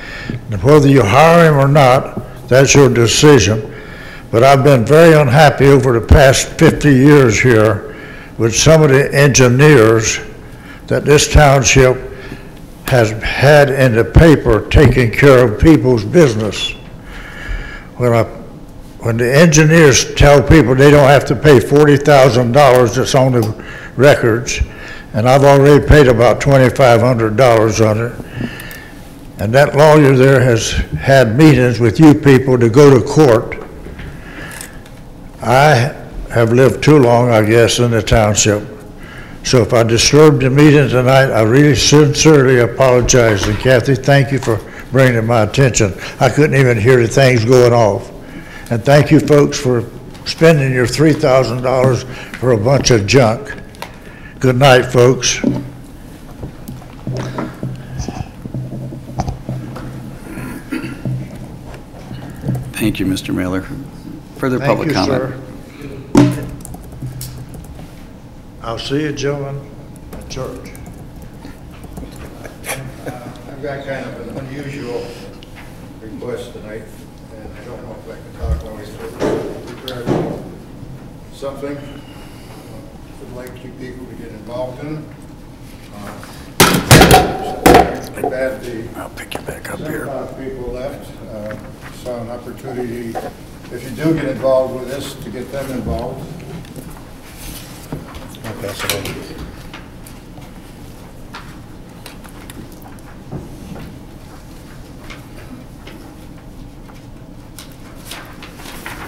And whether you hire him or not, that's your decision. But I've been very unhappy over the past 50 years here with some of the engineers that this township has had in the paper taking care of people's business. When the engineers tell people they don't have to pay $40,000 that's on the records, and I've already paid about $2,500 on it, and that lawyer there has had meetings with you people to go to court. I have lived too long, I guess, in the township. So if I disturbed the meeting tonight, I really sincerely apologize. And Kathy, thank you for bringing it to my attention. I couldn't even hear the things going off. And thank you folks for spending your $3,000 for a bunch of junk. Good night, folks. Thank you, Mr. Mailer. Further public comment? Sir. I'll see you gentlemen at church. I've got kind of an unusual request tonight, and I don't know if I can talk always through. Something I'd like you people to get involved in. I'll pick you back up here. People left, saw an opportunity, if you do get involved with this, to get them involved. I'll pass it over.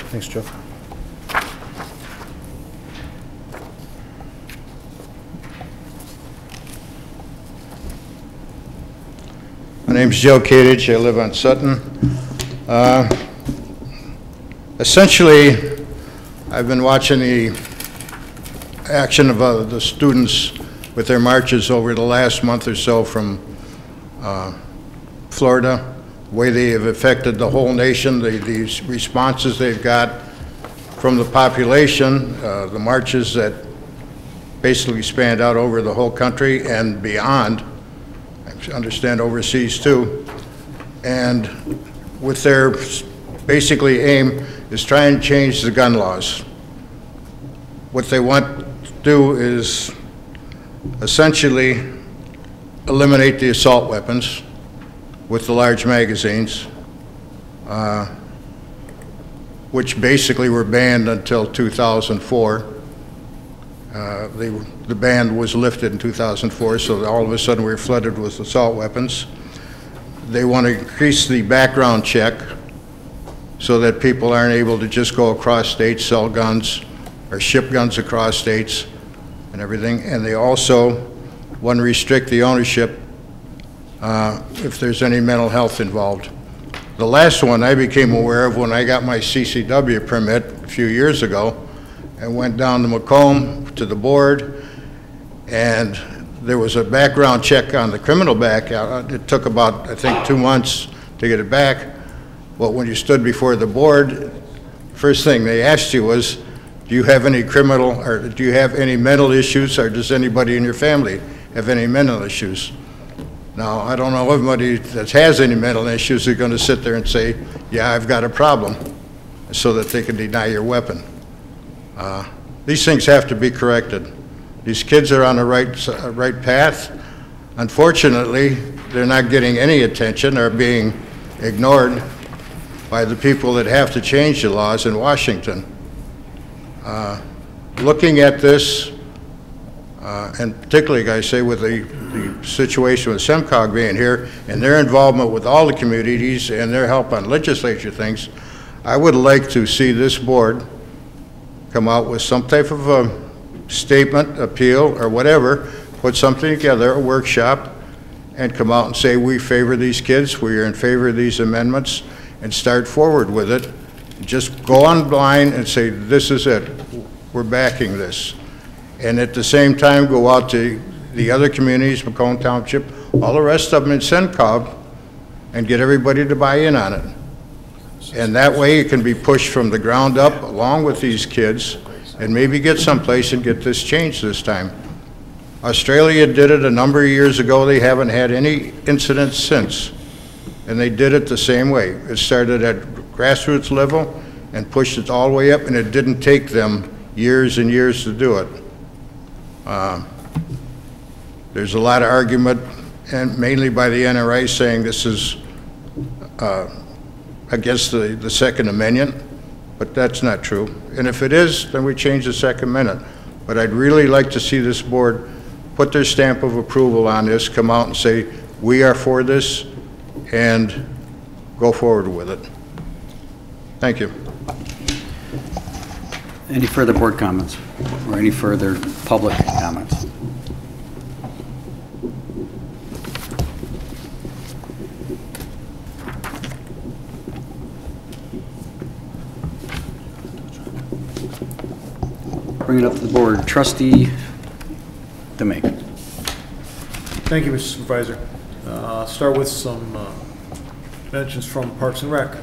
Thanks, Joe. My name's Joe Kadich. I live on Sutton. Essentially, I've been watching the action of the students with their marches over the last month or so from Florida, the way they have affected the whole nation, the responses they've got from the population, the marches that basically spanned out over the whole country and beyond, I understand overseas too, and with their basically aim is try and change the gun laws. What they want to do is essentially eliminate the assault weapons with the large magazines, which basically were banned until 2004. The ban was lifted in 2004, so all of a sudden we were flooded with assault weapons. They want to increase the background check so that people aren't able to just go across states, sell guns, or ship guns across states and everything. And they also want to restrict the ownership if there's any mental health involved. The last one I became aware of when I got my CCW permit a few years ago. I went down to Macomb to the board, and there was a background check on the criminal back. It took about, I think, 2 months to get it back. But when you stood before the board, first thing they asked you was, do you have any criminal, or do you have any mental issues, or does anybody in your family have any mental issues? Now, I don't know everybody that has any mental issues are going to sit there and say, yeah, I've got a problem, so that they can deny your weapon. These things have to be corrected. These kids are on the right path. Unfortunately, they're not getting any attention or being ignored by the people that have to change the laws in Washington. Looking at this, and particularly, like I say, with the situation with SEMCOG being here and their involvement with all the communities and their help on legislature things, I would like to see this board come out with some type of a statement, appeal, or whatever, put something together, a workshop, and come out and say we favor these kids, we are in favor of these amendments, and start forward with it. Just go online and say this is it, we're backing this. And at the same time go out to the other communities, Macomb Township, all the rest of them in SEMCOG, and get everybody to buy in on it. And that way it can be pushed from the ground up along with these kids and maybe get someplace and get this changed this time. Australia did it a number of years ago. They haven't had any incidents since. And they did it the same way. It started at grassroots level and pushed it all the way up, and it didn't take them years and years to do it. There's a lot of argument, and mainly by the NRA, saying this is against the Second Amendment, but that's not true. And if it is, then we change the Second Amendment. But I'd really like to see this board put their stamp of approval on this, come out and say, we are for this, and go forward with it. Thank you. Any further board comments or any further public comments? Bring it up to the board. Trustee DeMake. Thank you, Mr. Supervisor. Start with some mentions from Parks and Rec.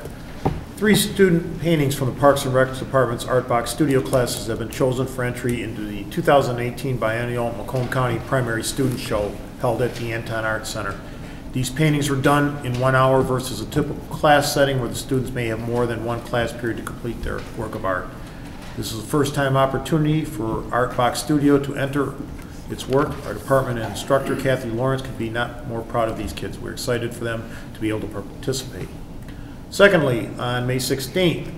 3 student paintings from the Parks and Rec Department's Art Box Studio classes have been chosen for entry into the 2018 biennial Macomb County Primary Student Show held at the Anton Art Center. These paintings were done in 1 hour versus a typical class setting where the students may have more than one class period to complete their work of art. This is a first-time opportunity for Art Box Studio to enter its work. Our department and instructor, Kathy Lawrence, could be not more proud of these kids. We're excited for them to be able to participate. Secondly, on May 16th,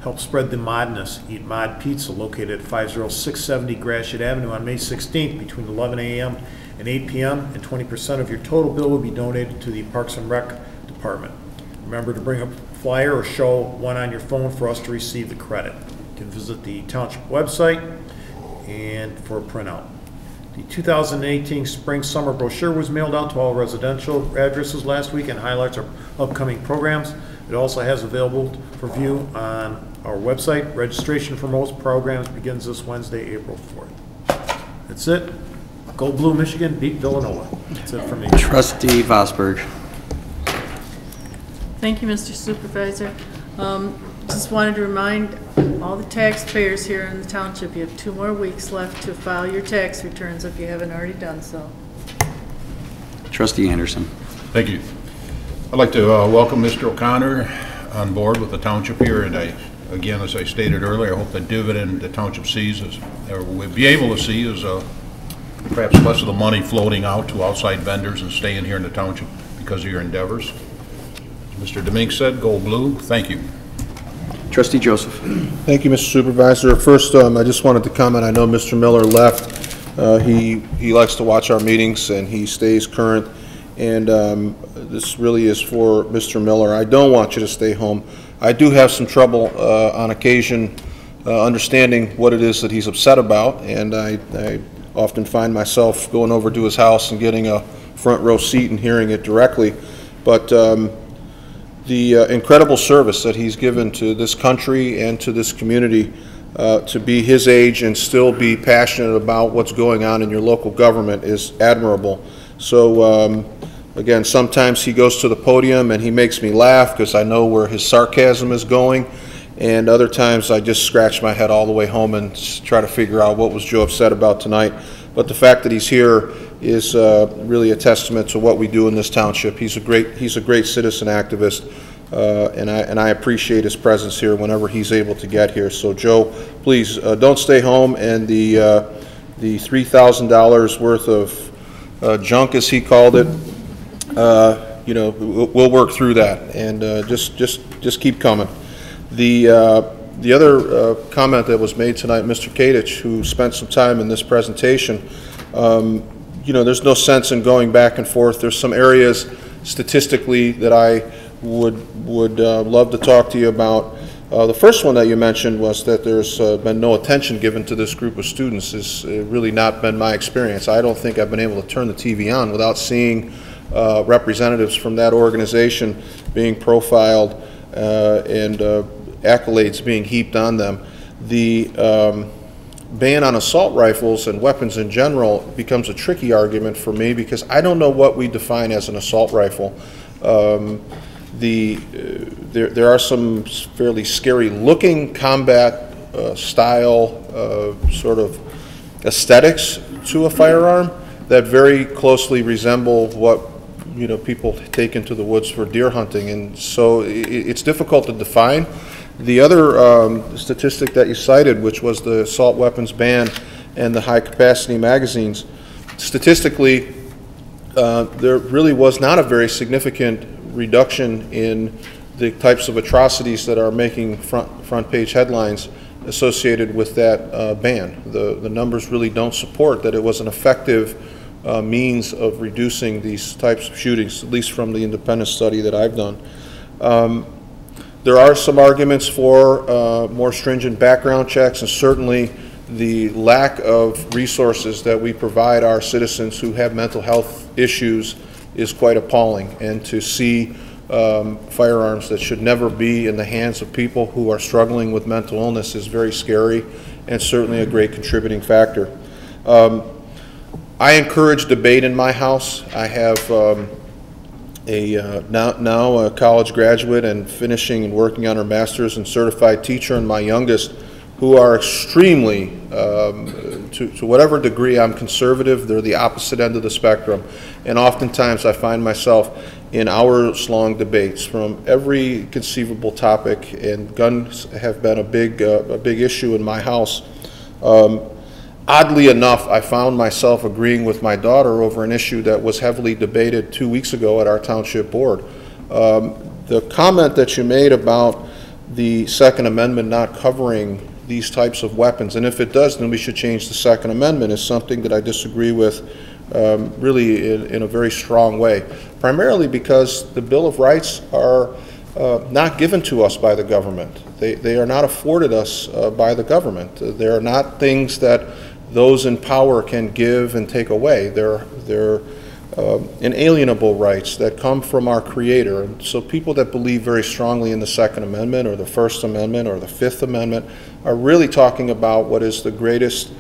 help spread the modness. Eat Mod Pizza, located at 50670 Gratiot Avenue on May 16th between 11 a.m. and 8 p.m. and 20% of your total bill will be donated to the Parks and Rec Department. Remember to bring a flyer or show one on your phone for us to receive the credit. You can visit the Township website and for a printout. The 2018 Spring-Summer brochure was mailed out to all residential addresses last week and highlights our upcoming programs. It also has available for view on our website. Registration for most programs begins this Wednesday, April 4th. That's it. Go Blue, Michigan, beat Villanova. That's it for me. Trustee Vosberg. Thank you, Mr. Supervisor. Just wanted to remind all the taxpayers here in the township, you have 2 more weeks left to file your tax returns if you haven't already done so. Trustee Anderson. Thank you. I'd like to welcome Mr. O'Connor on board with the township here, and again, as I stated earlier, I hope the dividend the township sees is, or we'll be able to see is perhaps less of the money floating out to outside vendors and staying here in the township because of your endeavors. As Mr. Domingue said, go Blue. Thank you. Trustee Joseph. Thank you, Mr. Supervisor. First, I just wanted to comment, I know Mr. Miller left. He likes to watch our meetings and he stays current. And this really is for Mr. Miller. I don't want you to stay home. I do have some trouble on occasion understanding what it is that he's upset about, and I often find myself going over to his house and getting a front row seat and hearing it directly. But the incredible service that he's given to this country and to this community, to be his age and still be passionate about what's going on in your local government is admirable. So again, sometimes he goes to the podium and he makes me laugh because I know where his sarcasm is going, and other times I just scratch my head all the way home and try to figure out what was Joe upset about tonight. But the fact that he's here is really a testament to what we do in this township. He's a great citizen activist, and I appreciate his presence here whenever he's able to get here. So Joe, please don't stay home, and the $3,000 worth of junk, as he called it, you know, we'll work through that, and just keep coming. The other comment that was made tonight, Mr. Kadich, who spent some time in this presentation, you know, there's no sense in going back and forth. There's some areas statistically that I would love to talk to you about. The first one that you mentioned was that there's been no attention given to this group of students. Has really not been my experience. I don't think I've been able to turn the TV on without seeing representatives from that organization being profiled and accolades being heaped on them. The ban on assault rifles and weapons in general becomes a tricky argument for me because I don't know what we define as an assault rifle. There are some fairly scary looking combat style sort of aesthetics to a firearm that very closely resemble what, you know, people take into the woods for deer hunting, and so it's difficult to define. The other statistic that you cited, which was the assault weapons ban and the high capacity magazines, statistically there really was not a very significant reduction in the types of atrocities that are making front page headlines associated with that ban. The numbers really don't support that it was an effective means of reducing these types of shootings, at least from the independent study that I've done. There are some arguments for more stringent background checks, and certainly the lack of resources that we provide our citizens who have mental health issues is quite appalling. And to see firearms that should never be in the hands of people who are struggling with mental illness is very scary and certainly a great contributing factor. I encourage debate in my house. I have now a college graduate and finishing and working on her master's and certified teacher, and my youngest, who are extremely, to whatever degree I'm conservative, they're the opposite end of the spectrum. And oftentimes I find myself in hours-long debates from every conceivable topic, and guns have been a big issue in my house. Oddly enough, I found myself agreeing with my daughter over an issue that was heavily debated 2 weeks ago at our township board. The comment that you made about the Second Amendment not covering these types of weapons, and if it does, then we should change the Second Amendment, is something that I disagree with really in a very strong way, primarily because the Bill of Rights are not given to us by the government. They are not afforded us by the government. They are not things that those in power can give and take away. They're inalienable rights that come from our Creator. And so people that believe very strongly in the Second Amendment or the First Amendment or the Fifth Amendment are really talking about what is the greatest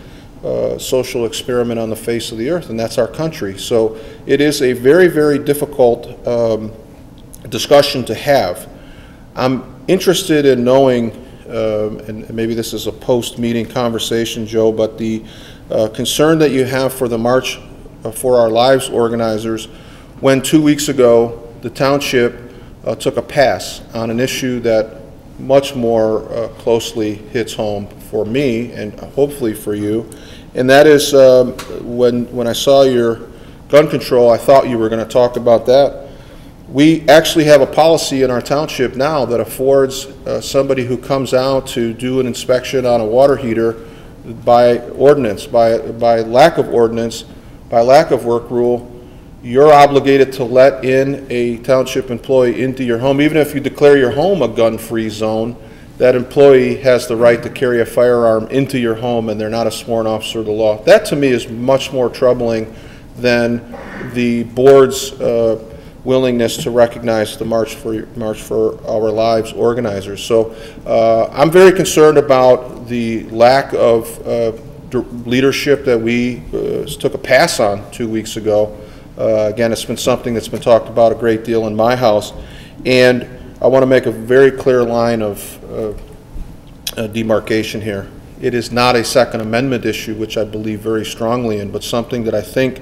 social experiment on the face of the earth, and that's our country. So it is a very, very difficult discussion to have. I'm interested in knowing, and maybe this is a post-meeting conversation, Joe, but the concern that you have for the March for Our Lives organizers, when 2 weeks ago the township took a pass on an issue that much more closely hits home for me and hopefully for you, and that is when I saw your gun control, I thought you were going to talk about that. We actually have a policy in our township now that affords somebody who comes out to do an inspection on a water heater by ordinance, by lack of ordinance, by lack of work rule, you're obligated to let in a township employee into your home. Even if you declare your home a gun-free zone, that employee has the right to carry a firearm into your home, and they're not a sworn officer of the law. That to me is much more troubling than the board's willingness to recognize the March for Our Lives organizers. So I'm very concerned about the lack of leadership that we took a pass on 2 weeks ago. Again, it's been something that's been talked about a great deal in my house, and I want to make a very clear line of demarcation here. It is not a Second Amendment issue, which I believe very strongly in, but something that I think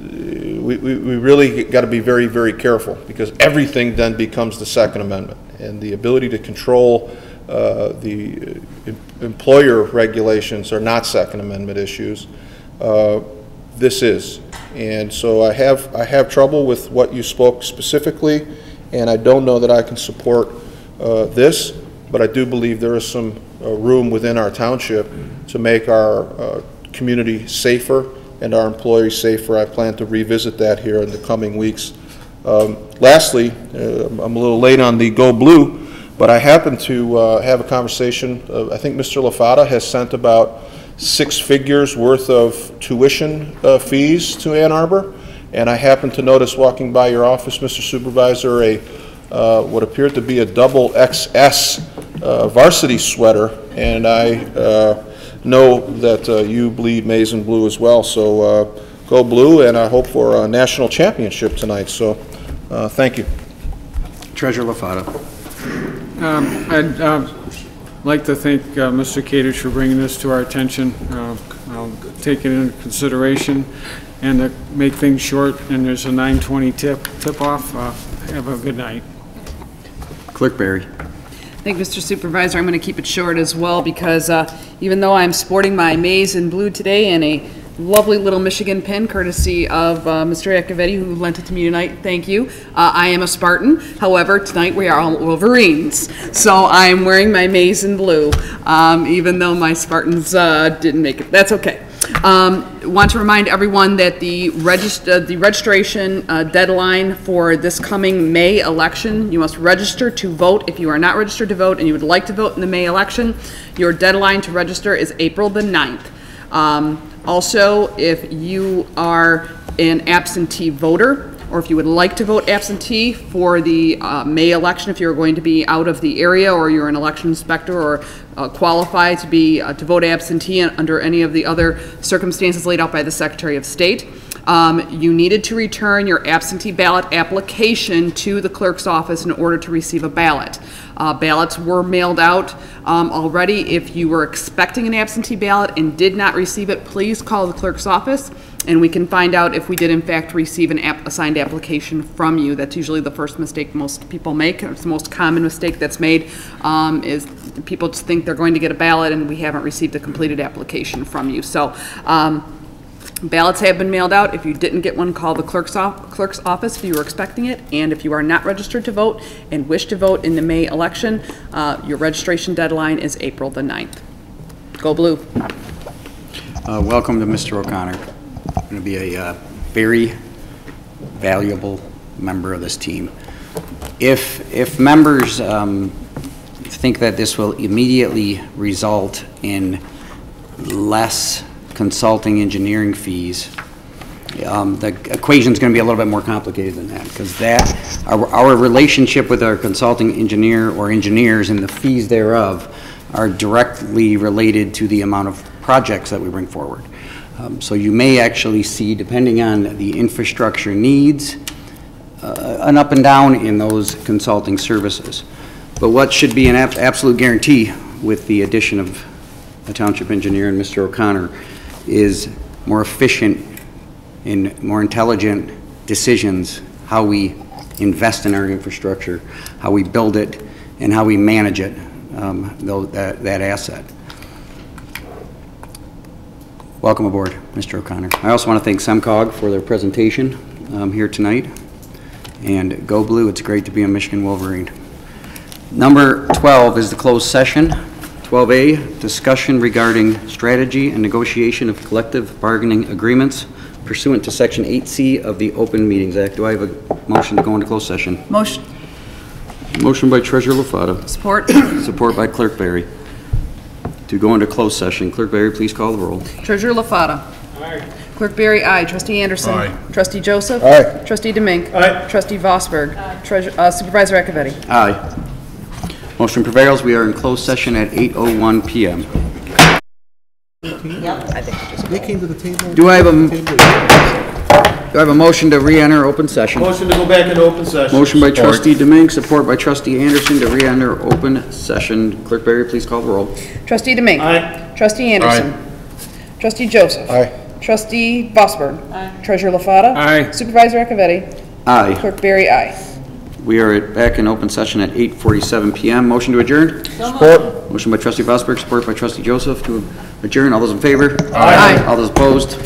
we really got to be very, very careful, because everything then becomes the Second Amendment, and the ability to control the employer regulations are not Second Amendment issues. This is, and so I have trouble with what you spoke specifically, and I don't know that I can support this, but I do believe there is some room within our township to make our community safer and our employees safer. I plan to revisit that here in the coming weeks. Lastly, I'm a little late on the Go Blue, but I happened to have a conversation. I think Mr. LaFata has sent about 6 figures worth of tuition fees to Ann Arbor, and I happened to notice walking by your office, Mr. Supervisor, what appeared to be a double XS varsity sweater, and I know that you bleed maize and blue as well, so go blue, and I hope for a national championship tonight, so thank you. Treasurer LaFata. I'd like to thank Mr. Kadich for bringing this to our attention. I'll take it into consideration, and to make things short, and there's a 9:20 tip-off. Have a good night. Clerk Barry. Thank you, Mr. Supervisor. I'm going to keep it short as well, because even though I'm sporting my maize and blue today and a lovely little Michigan pin courtesy of Mr. Iacovetti, who lent it to me tonight, thank you. I am a Spartan. However, tonight we are all Wolverines. So I am wearing my maize and blue, even though my Spartans didn't make it. That's okay. Want to remind everyone that the registration deadline for this coming May election, you must register to vote. If you are not registered to vote and you would like to vote in the May election, your deadline to register is April the 9th. Also, if you are an absentee voter, or if you would like to vote absentee for the May election, if you're going to be out of the area, or you're an election inspector, or qualify to vote absentee under any of the other circumstances laid out by the Secretary of State, you needed to return your absentee ballot application to the clerk's office in order to receive a ballot. Ballots were mailed out already. If you were expecting an absentee ballot and did not receive it, please call the clerk's office, and we can find out if we did in fact receive a signed application from you. That's usually the first mistake most people make. It's the most common mistake that's made, is people just think they're going to get a ballot and we haven't received a completed application from you. So ballots have been mailed out. If you didn't get one, call the clerk's office if you were expecting it. And if you are not registered to vote and wish to vote in the May election, your registration deadline is April the 9th. Go Blue. Welcome to Mr. O'Connor. Going to be a very valuable member of this team. If members think that this will immediately result in less consulting engineering fees, The equation's going to be a little bit more complicated than that, because our relationship with our consulting engineer or engineers and the fees thereof are directly related to the amount of projects that we bring forward. So you may actually see, depending on the infrastructure needs, an up and down in those consulting services. But what should be an absolute guarantee with the addition of the township engineer and Mr. O'Connor is more efficient and more intelligent decisions, how we invest in our infrastructure, how we build it, and how we manage it, that asset. Welcome aboard, Mr. O'Connor. I also want to thank SEMCOG for their presentation here tonight. And go blue, it's great to be a Michigan Wolverine. Number 12 is the closed session. 12A, discussion regarding strategy and negotiation of collective bargaining agreements pursuant to Section 8C of the Open Meetings Act. Do I have a motion to go into closed session? Motion. Motion by Treasurer LaFata. Support. Support by Clerk Barry. To go into closed session, Clerk Barry, please call the roll. Treasurer LaFata. Aye. Clerk Barry, aye. Trustee Anderson. Aye. Trustee Joseph. Aye. Trustee DeMink. Aye. Trustee Vosberg. Aye. Supervisor Akavetti. Aye. Motion prevails. We are in closed session at 8:01 p.m. They came to the table. Do I have a motion to re-enter open session? Motion to go back into open session. Motion by Trustee DeMink, support by Trustee Anderson to re-enter open session. Clerk Barry, please call the roll. Trustee DeMink. Aye. Trustee Anderson. Trustee Joseph. Aye. Trustee Vosberg. Aye. Treasurer LaFata. Aye. Supervisor Akavetti. Aye. Clerk Barry, aye. We are back in open session at 8:47 p.m. Motion to adjourn? Support. Motion by Trustee Vosberg, support by Trustee Joseph to adjourn. All those in favor? Aye. All those opposed?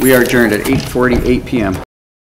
We are adjourned at 8:48 p.m.